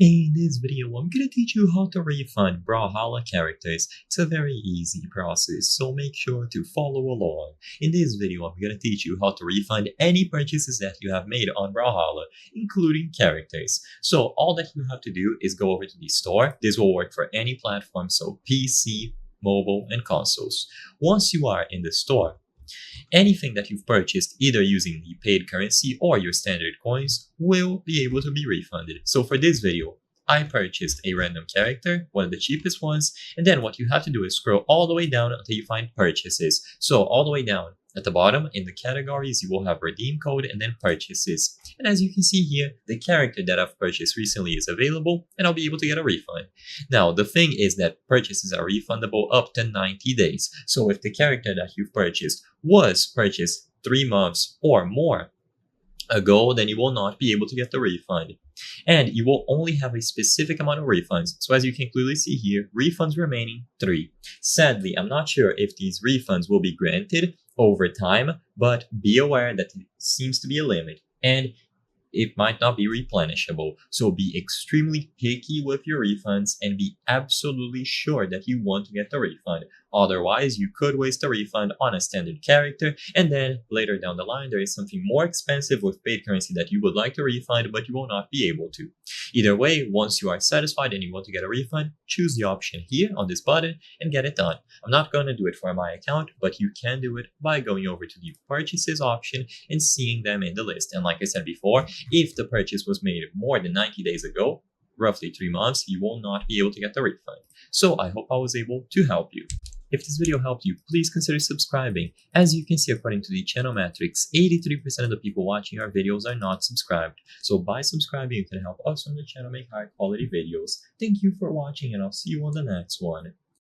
In this video, I'm gonna teach you how to refund Brawlhalla characters. It's a very easy process, so make sure to follow along. In this video, I'm gonna teach you how to refund any purchases that you have made on Brawlhalla, including characters. So all that you have to do is go over to the store. This will work for any platform, so PC, mobile, and consoles. Once you are in the store, anything that you've purchased either using the paid currency or your standard coins will be able to be refunded. So for this video, I purchased a random character, one of the cheapest ones, and then what you have to do is scroll all the way down until you find purchases. So all the way down at the bottom in the categories, you will have redeem code and then purchases. And as you can see here, the character that I've purchased recently is available and I'll be able to get a refund. Now, the thing is that purchases are refundable up to 90 days. So if the character that you've purchased was purchased 3 months or more ago, then you will not be able to get the refund. And you will only have a specific amount of refunds. So as you can clearly see here, refunds remaining 3. Sadly, I'm not sure if these refunds will be granted over time, but be aware that it seems to be a limit and it might not be replenishable. So be extremely picky with your refunds and be absolutely sure that you want to get the refund. Otherwise, you could waste a refund on a standard character, and then later down the line, there is something more expensive with paid currency that you would like to refund, but you will not be able to. Either way, once you are satisfied and you want to get a refund, choose the option here on this button and get it done. I'm not going to do it for my account, but you can do it by going over to the purchases option and seeing them in the list. And like I said before, if the purchase was made more than 90 days ago, roughly 3 months, you will not be able to get the refund. So I hope I was able to help you. If this video helped you, please consider subscribing. As you can see, according to the channel metrics, 83% of the people watching our videos are not subscribed. So by subscribing, you can help us on the channel make high quality videos. Thank you for watching and I'll see you on the next one.